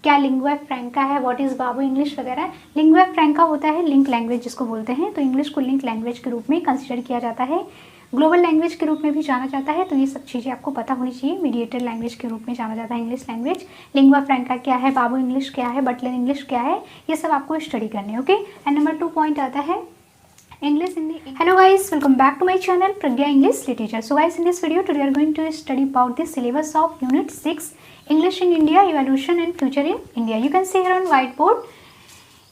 क्या लिंगुआ फ्रैंका है, what is Babu English वगैरह। लिंगुआ फ्रैंका होता है लिंक लैंग्वेज जिसको बोलते हैं, तो इंग्लिश को लिंक लैंग्वेज के रूप में कंसिडर किया जाता है, ग्लोबल लैंग्वेज के रूप में भी जाना जाता है। तो ये सब चीज़ें आपको पता होनी चाहिए। मीडिएटर लैंग्वेज के रूप में जाना जाता है इंग्लिश लैंग्वेज। लिंगुआ फ्रैंका क्या है, बाबू इंग्लिश क्या है, बटलर इंग्लिश क्या है, ये सब आपको स्टडी करने हैं। ओके, एंड नंबर 2 पॉइंट आता है English in the Hello guys, welcome back to my channel Pragya English Literature. So guys, in this video today we are going to study about the syllabus of Unit 6 English in India Evolution and Future in India. You can see here on whiteboard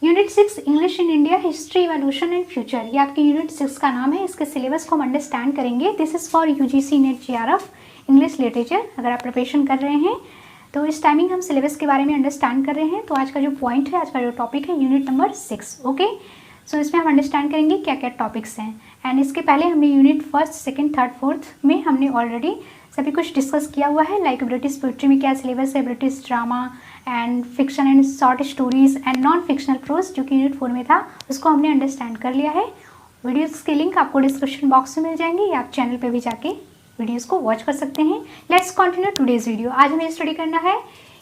Unit 6 English in India History Evolution and Future. ये आपकी Unit 6 का नाम है। इसके syllabus को हम understand करेंगे। This is for UGC net JRF English literature. अगर आप प्रिपरेशन कर रहे हैं तो इस टाइमिंग हम सिलेबस के बारे में अंडरस्टैंड कर रहे हैं। तो आज का जो पॉइंट है, आज का जो टॉपिक है, यूनिट नंबर 6। ओके, सो इसमें हम अंडरस्टैंड करेंगे क्या क्या टॉपिक्स हैं। एंड इसके पहले हमने unit 1st, 2nd, 3rd, 4th में हमने ऑलरेडी सभी कुछ डिस्कस किया हुआ है। लाइक ब्रिटिश पोइट्री में क्या सिलेबस है, British drama and fiction and short stories and non fictional prose, जो कि यूनिट 4 में था, उसको हमने अंडरस्टैंड कर लिया है। वीडियोज़ के लिंक आपको डिस्क्रिप्शन बॉक्स में मिल जाएंगे या आप चैनल पर भी जाके वीडियोज़ को वॉच कर सकते हैं। Let's continue today's video. आज हमें स्टडी करना है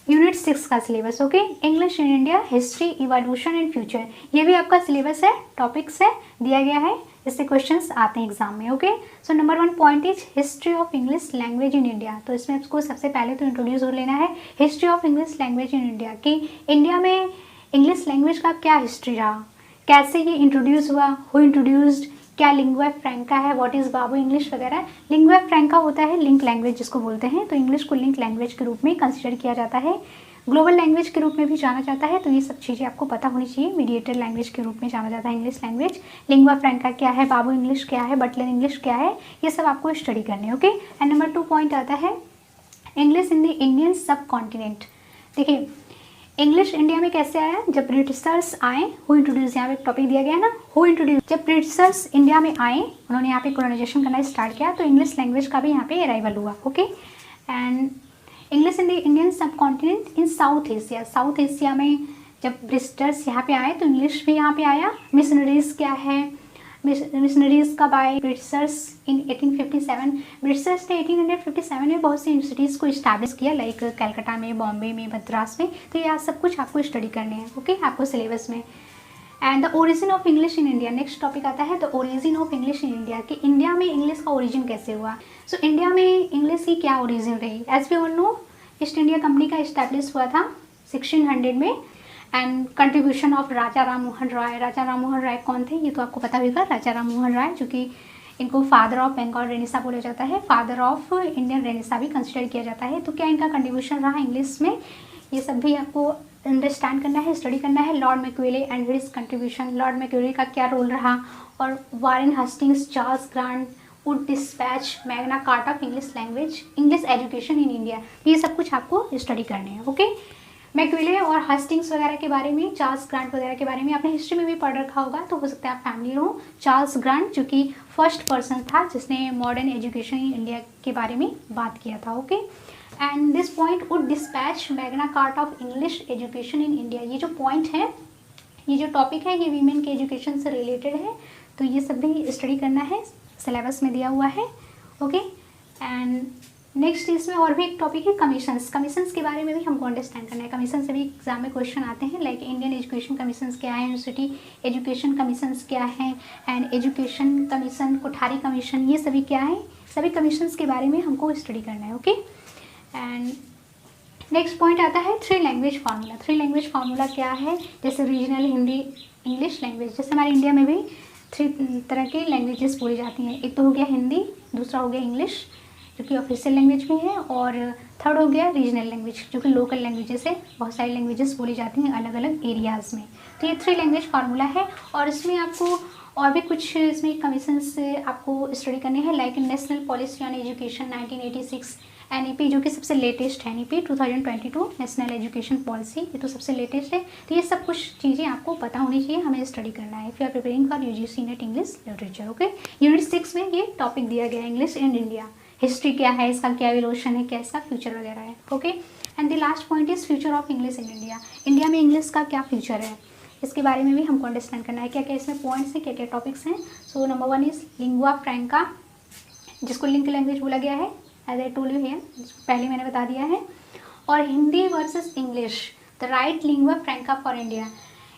यूनिट 6 का syllabus. Okay, English in India history evolution and future. ये भी आपका सिलेबस है, टॉपिक्स है, दिया गया है, इससे क्वेश्चंस आते हैं एग्जाम में। Okay, so number 1 point is history of English language in India. तो इसमें आपको सबसे पहले तो इंट्रोड्यूस हो लेना है history of English language in India, कि इंडिया में इंग्लिश लैंग्वेज का क्या हिस्ट्री रहा, कैसे ये इंट्रोड्यूस हुआ, हु इंट्रोड्यूस्ड, क्या लिंगुआ फ्रैंका है, व्हाट इज़ बाबू इंग्लिश वगैरह। लिंगुआ फ्रैंका होता है लिंक लैंग्वेज जिसको बोलते हैं, तो इंग्लिश को लिंक लैंग्वेज के रूप में कंसिडर किया जाता है, ग्लोबल लैंग्वेज के रूप में भी जाना जाता है। तो ये सब चीज़ें आपको पता होनी चाहिए। मीडिएटर लैंग्वेज के रूप में जाना जाता है इंग्लिश लैंग्वेज। लिंगुआ फ्रैंका क्या है, बाबू इंग्लिश क्या है, बटलर इंग्लिश क्या है, ये सब आपको स्टडी करने हैं। ओके, एंड नंबर 2 पॉइंट आता है इंग्लिश इन द इंडियन सब कॉन्टिनेंट। देखिए, इंग्लिश इंडिया में कैसे आया, जब ब्रिटिशर्स आए, हु इंट्रोड्यूस, यहाँ पे एक टॉपिक दिया गया है ना, हु इंट्रोड्यूस। जब ब्रिटिशर्स इंडिया में आए, उन्होंने यहाँ पे कॉलोनाइजेशन करना स्टार्ट किया, तो इंग्लिश लैंग्वेज का भी यहाँ पे अराइवल हुआ। Okay, and English in the Indian सब कॉन्टिनेंट इन साउथ एशिया। साउथ एशिया में जब ब्रिटिशर्स यहाँ पे आए तो इंग्लिश भी यहाँ पे आया। मिशनरीज क्या है, मिशनरीज कब आए, ब्रिटिशर्स इन 1857। ब्रिटिशर्स ने 1857 में बहुत सी यूनिवर्सिटीज़ को इस्टेब्लिश किया, लाइक कलकत्ता में, बॉम्बे में, मद्रास में। तो ये सब कुछ आपको स्टडी करने हैं। ओके, आपको सिलेबस में। And the origin of English in India, next topic आता है the origin of English in India, कि इंडिया में इंग्लिश का ओरिजिन कैसे हुआ। सो इंडिया में इंग्लिश की क्या ओरिजिन रही। As we all know, East India Company का इस्टेब्लिश हुआ था 1600 में, and contribution of Raja Ram Mohan Roy. Raja Ram Mohan Roy कौन थे, ये तो आपको पता होगा। राजा राम मोहन राय, जो कि इनको फादर ऑफ बंगाल रेनेसा बोला जाता है, फादर ऑफ इंडियन रेनेसा भी कंसिडर किया जाता है। तो क्या इनका कंट्रीब्यूशन रहा इंग्लिश में, ये सब भी आपको अंडरस्टैंड करना है, स्टडी करना है। Lord Macaulay and his contribution, Lord Macaulay का क्या रोल रहा, और Warren Hastings, Charles Grant Wood dispatch Magna Carta of English language, English education in India. ये सब कुछ आपको स्टडी करने हैं। ओके, मैक्यूले और हस्टिंग्स वगैरह के बारे में, चार्ल्स ग्रांट वगैरह के बारे में आपने हिस्ट्री में भी पढ़ रखा होगा, तो हो सकता है आप फैमिली हो। चार्ल्स ग्रांट जो कि फर्स्ट पर्सन था जिसने मॉडर्न एजुकेशन इन इंडिया के बारे में बात किया था। Okay, and this point would dispatch Magna Carta of English education in India. ये जो पॉइंट है, ये जो टॉपिक है, ये वीमेन के एजुकेशन से रिलेटेड है, तो ये सब भी स्टडी करना है, सिलेबस में दिया हुआ है। ओके, एंड नेक्स्ट इसमें और भी एक टॉपिक है कमीशंस। कमीशंस के बारे में भी हमको अंडरस्टैंड करना है। कमीशन से भी एग्जाम में क्वेश्चन आते हैं, लाइक इंडियन एजुकेशन कमीशंस क्या है, यूनिवर्सिटी एजुकेशन कमीशंस क्या है, and education commission, Kothari commission, ये सभी क्या है, सभी कमीशंस के बारे में हमको स्टडी करना है। ओके, एंड नेक्स्ट पॉइंट आता है 3 लैंग्वेज फार्मूला। 3 लैंग्वेज फार्मूला क्या है, जैसे रीजनल हिंदी इंग्लिश लैंग्वेज। जैसे हमारे इंडिया में भी 3 तरह के लैंग्वेजेस बोली जाती हैं। एक तो हो गया हिंदी, दूसरा हो गया इंग्लिश जो कि ऑफिशियल लैंग्वेज भी है, और थर्ड हो गया रीजनल लैंग्वेज जो कि लोकल लैंग्वेजेस है। बहुत सारी लैंग्वेजेस बोली जाती हैं अलग अलग एरियाज़ में। तो ये 3 लैंग्वेज फार्मूला है, और इसमें आपको और भी कुछ इसमें कमीशन से आपको स्टडी करने हैं, like national policy on education 1986 NEP, जो कि सबसे लेटेस्ट है। NEP 2022 नेशनल एजुकेशन पॉलिसी, ये तो सबसे लेटेस्ट है। तो ये सब कुछ चीज़ें आपको पता होनी चाहिए, हमें स्टडी करना है if you are preparing for UGC NET English literature. Okay, unit 6 में ये टॉपिक दिया गया है, इंग्लिश इन इंडिया। हिस्ट्री क्या है, इसका क्या एवोल्यूशन है, क्या इसका फ्यूचर वगैरह है। Okay, and the last point is future of English in India. India में इंग्लिश का क्या फ्यूचर है, इसके बारे में भी हमको अंडरस्टैंड करना है, क्या क्या इसमें पॉइंट्स हैं, क्या क्या टॉपिक्स हैं। So number 1 is lingua franca, जिसको लिंक लैंग्वेज बोला गया है, as I told you here, पहले मैंने बता दिया है। और Hindi versus English, the right lingua franca for India.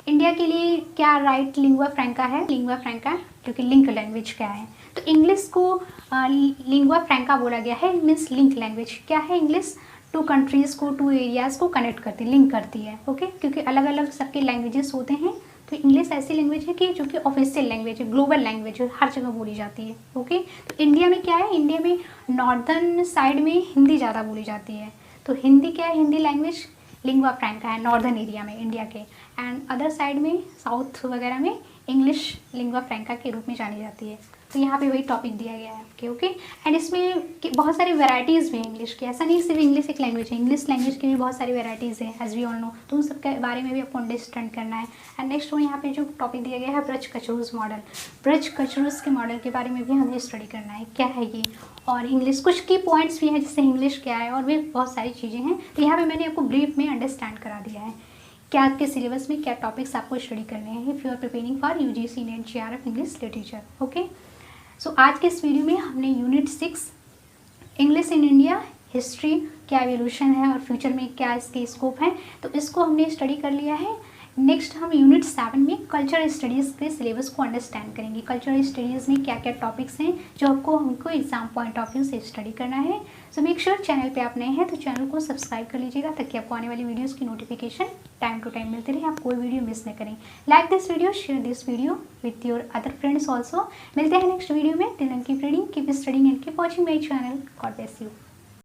India के लिए क्या राइट लिंगुआ फ्रैंका है? लिंगुआ फ्रैंका क्योंकि लिंक लैंग्वेज क्या है, तो इंग्लिश को लिंगुआ फ्रैंका बोला गया है, मीन्स लिंक लैंग्वेज। क्या है इंग्लिश? टू कंट्रीज़ को, टू एरियाज़ को कनेक्ट करती, लिंक करती है। ओके, क्योंकि अलग अलग सबके लैंग्वेजेस होते हैं, तो इंग्लिश ऐसी लैंग्वेज है कि जो कि ऑफिशियल लैंग्वेज है, ग्लोबल लैंग्वेज है, हर जगह बोली जाती है। ओके, तो इंडिया में क्या है? इंडिया में नॉर्दर्न साइड में हिंदी ज़्यादा बोली जाती है, तो हिंदी क्या है? हिंदी लैंग्वेज लिंगुआ फ्रैंका है नॉर्दर्न एरिया में इंडिया के, एंड अदर साइड में साउथ वगैरह में इंग्लिश लिंगुआ फ्रैंका के रूप में जानी जाती है। तो यहाँ पे वही टॉपिक दिया गया है आपके। ओके, एंड इसमें बहुत सारी वैराइटीज़ भी हैं इंग्लिश की, ऐसा नहीं सिर्फ इंग्लिश एक लैंग्वेज है, इंग्लिश लैंग्वेज की भी बहुत सारी वैराइटीज़ हैं एज वी ऑल नो, तो उन सब के बारे में भी आपको अंडरस्टैंड करना है। एंड नेक्स्ट वो यहाँ पे जो टॉपिक दिया गया है ब्रज कचरूस मॉडल, ब्रज कचरूस के मॉडल के बारे में भी हमें स्टडी करना है, क्या है ये, और इंग्लिश कुछ की पॉइंट्स भी हैं जैसे इंग्लिश क्या है, और भी बहुत सारी चीज़ें हैं। तो यहाँ पर मैंने आपको ब्रीफ में अंडरस्टैंड करा दिया है क्या आपके सिलेबस में क्या टॉपिक्स आपको स्टडी करने हैं if you are preparing for UGC NET JRF English literature. Okay, so आज के इस वीडियो में हमने unit 6 English in India history क्या एवोल्यूशन है और फ्यूचर में क्या इसके स्कोप हैं, तो इसको हमने स्टडी कर लिया है। नेक्स्ट हम यूनिट 7 में कल्चरल स्टडीज़ के सिलेबस को अंडरस्टैंड करेंगे। कल्चरल स्टडीज़ में क्या क्या टॉपिक्स हैं जो हमको एग्जाम पॉइंट ऑफ व्यू से स्टडी करना है। सो मेक श्योर चैनल पे आप नए हैं तो चैनल को सब्सक्राइब कर लीजिएगा ताकि आपको आने वाली वीडियोज़ की नोटिफिकेशन टाइम टू टाइम मिलते रहे, आप कोई वीडियो मिस न करें। Like this video, share this video with your other friends also. मिलते हैं नेक्स्ट वीडियो में। Till then keep reading, keep studying and keep watching my channel. God bless you.